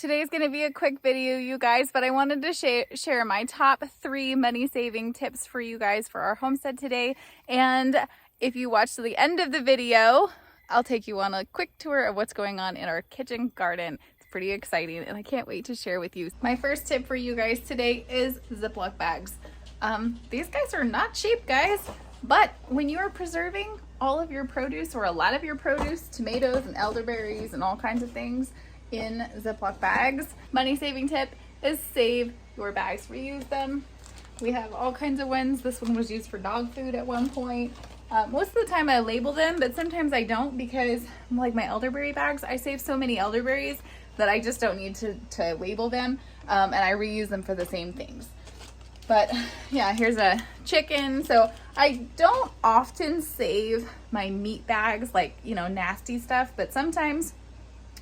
Today's going to be a quick video, you guys, but I wanted to share my top 3 money saving tips for you guys for our homestead today. And if you watch to the end of the video, I'll take you on a quick tour of what's going on in our kitchen garden. It's pretty exciting and I can't wait to share with you. My first tip for you guys today is Ziploc bags. These guys are not cheap, guys, but when you are preserving all of your produce or a lot of your produce, tomatoes and elderberries and all kinds of things, in Ziploc bags. Money saving tip is save your bags, reuse them. We have all kinds of ones. This one was used for dog food at one point. Most of the time I label them, but sometimes I don't because like my elderberry bags, I save so many elderberries that I just don't need to label them, and I reuse them for the same things. But yeah, here's a chicken. So I don't often save my meat bags, like, you know, nasty stuff, but sometimes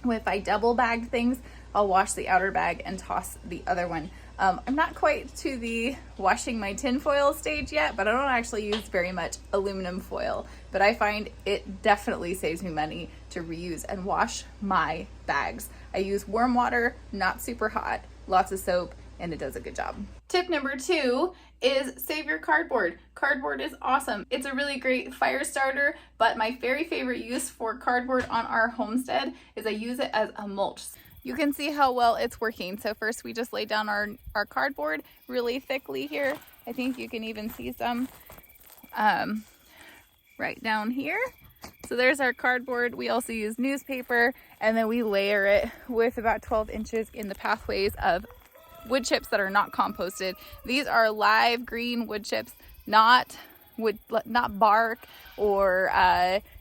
if I double bag things, I'll wash the outer bag and toss the other one. I'm not quite to the washing my tin foil stage yet, but I don't actually use very much aluminum foil. But I find it definitely saves me money to reuse and wash my bags. I use warm water, not super hot, lots of soap, and it does a good job. Tip number 2 is save your cardboard. Cardboard is awesome. It's a really great fire starter, but my very favorite use for cardboard on our homestead is I use it as a mulch. You can see how well it's working. So first we just lay down our cardboard really thickly here. I think you can even see some right down here. So there's our cardboard. We also use newspaper, and then we layer it with about 12 inches in the pathways of wood chips that are not composted. These are live green wood chips, not bark or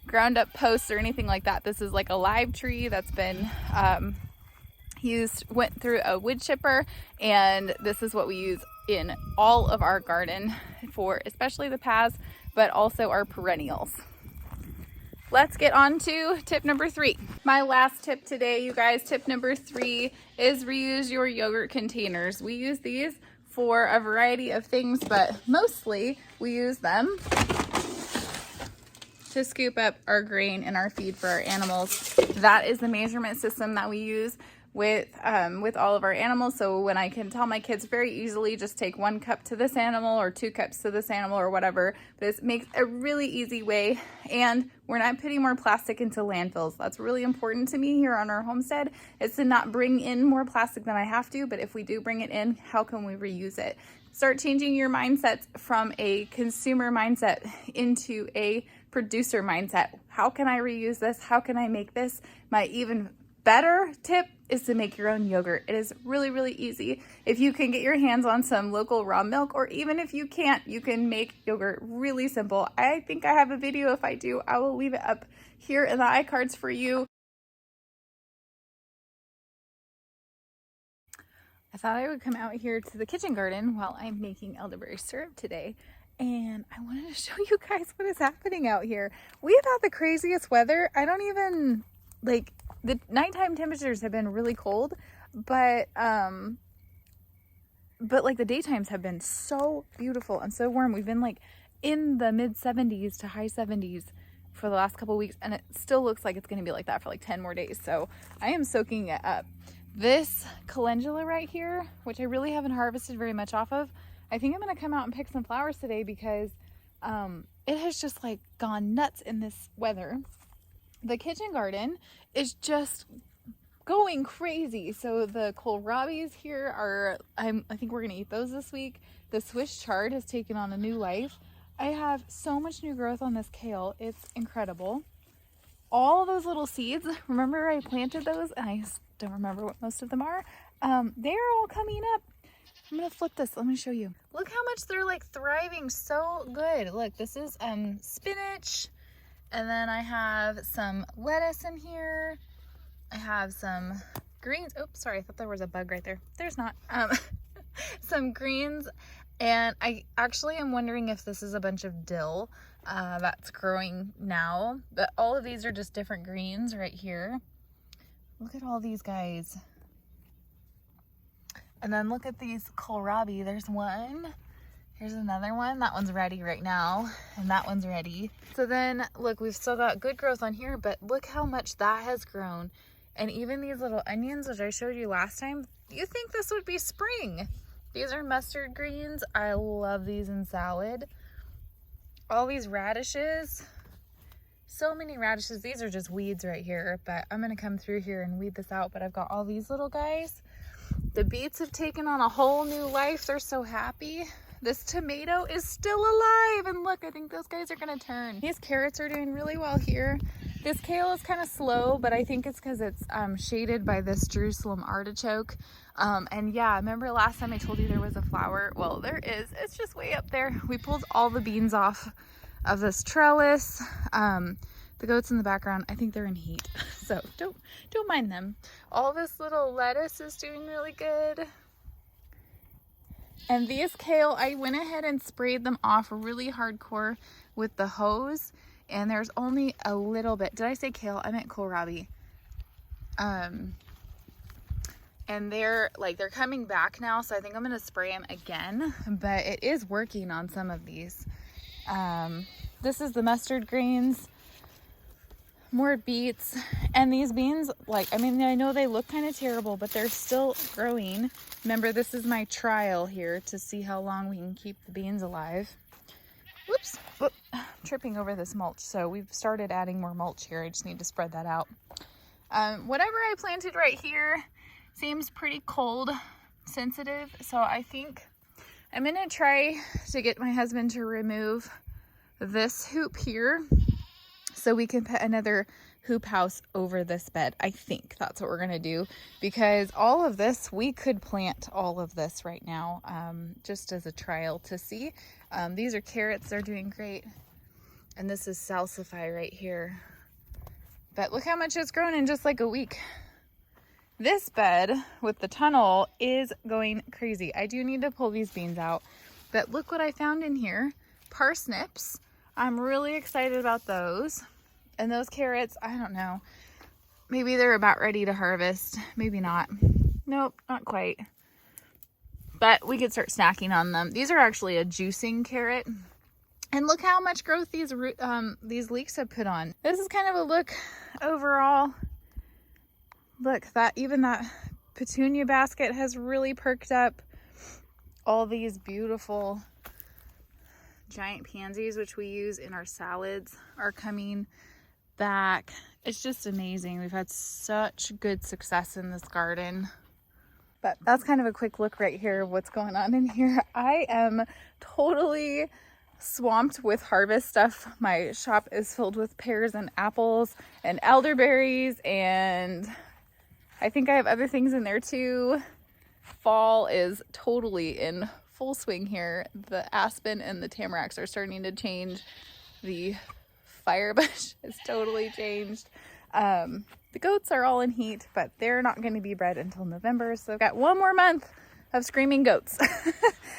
ground up posts or anything like that. This is like a live tree that's been went through a wood chipper, and this is what we use in all of our garden for especially the paths, but also our perennials. Let's get on to tip number 3. My last tip today, you guys, tip number 3 is reuse your yogurt containers. We use these for a variety of things, but mostly we use them to scoop up our grain and our feed for our animals. That is the measurement system that we use with all of our animals. So when I can tell my kids very easily, just take 1 cup to this animal or 2 cups to this animal or whatever, this makes a really easy way, and we're not putting more plastic into landfills. That's really important to me here on our homestead, is to not bring in more plastic than I have to, but if we do bring it in, how can we reuse it? Start changing your mindsets from a consumer mindset into a producer mindset. How can I reuse this? How can I make this? My even better tip is to make your own yogurt. It is really, really easy. If you can get your hands on some local raw milk, or even if you can't, you can make yogurt really simple. I think I have a video. If I do, I will leave it up here in the iCards for you. I thought I would come out here to the kitchen garden while I'm making elderberry syrup today, and I wanted to show you guys what is happening out here. We have had the craziest weather. I don't even, like, the nighttime temperatures have been really cold, but like the daytimes have been so beautiful and so warm. We've been like in the mid 70s to high 70s for the last couple of weeks, and it still looks like it's going to be like that for like 10 more days. So I am soaking it up. This calendula right here, which I really haven't harvested very much off of, I think I'm going to come out and pick some flowers today because it has just like gone nuts in this weather. The kitchen garden is just going crazy. So the kohlrabis here are, I think we're gonna eat those this week. The Swiss chard has taken on a new life. I have so much new growth on this kale. It's incredible. All those little seeds, remember I planted those and I don't remember what most of them are. They're all coming up. I'm gonna flip this, let me show you. Look how much they're like thriving so good. Look, this is spinach. And then I have some lettuce in here. I have some greens. Oops, sorry, I thought there was a bug right there. There's not. Some greens. And I actually am wondering if this is a bunch of dill that's growing now. But all of these are just different greens right here. Look at all these guys. And then look at these kohlrabi. There's one. Here's another one. That one's ready right now, and that one's ready. So then, look, we've still got good growth on here, but look how much that has grown. And even these little onions, which I showed you last time, you think this would be spring. These are mustard greens. I love these in salad. All these radishes. So many radishes. These are just weeds right here, but I'm gonna come through here and weed this out. But I've got all these little guys. The beets have taken on a whole new life. They're so happy. This tomato is still alive, and look, I think those guys are gonna turn. These carrots are doing really well here. This kale is kind of slow, but I think it's because it's shaded by this Jerusalem artichoke. And yeah, remember last time I told you there was a flower? Well, there is. It's just way up there. We pulled all the beans off of this trellis. The goats in the background, I think they're in heat, so don't mind them. All this little lettuce is doing really good. And these kale, I went ahead and sprayed them off really hardcore with the hose, and there's only a little bit. Did I say kale? I meant kohlrabi. And they're coming back now, so I think I'm gonna spray them again, but it is working on some of these. This is the mustard greens. More beets, and these beans, I know they look kind of terrible, but they're still growing. Remember, this is my trial here to see how long we can keep the beans alive. Whoops, I'm tripping over this mulch. So we've started adding more mulch here. I just need to spread that out. Whatever I planted right here seems pretty cold sensitive, so I think I'm gonna try to get my husband to remove this hoop here, so we can put another hoop house over this bed. I think that's what we're gonna do, because all of this, we could plant all of this right now, just as a trial to see. These are carrots, they're doing great. And this is salsify right here. But look how much it's grown in just like a week. This bed with the tunnel is going crazy. I do need to pull these beans out, but look what I found in here. Parsnips. I'm really excited about those. And those carrots, I don't know. Maybe they're about ready to harvest. Maybe not. Nope, not quite. But we could start snacking on them. These are actually a juicing carrot. And look how much growth these leeks have put on. This is kind of a look overall. Look, even that petunia basket has really perked up. All these beautiful giant pansies, which we use in our salads, are coming back. It's just amazing. We've had such good success in this garden. But that's kind of a quick look right here of what's going on in here. I am totally swamped with harvest stuff. My shop is filled with pears and apples and elderberries, and I think I have other things in there too. Fall is totally in full swing here. The aspen and the tamaracks are starting to change. The firebush has totally changed. The goats are all in heat, but they're not going to be bred until November, so I've got one more month of screaming goats.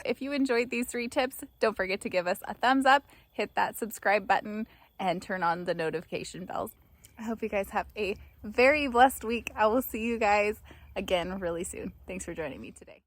If you enjoyed these 3 tips, don't forget to give us a thumbs up, hit that subscribe button, and turn on the notification bells. I hope you guys have a very blessed week. I will see you guys again really soon. Thanks for joining me today.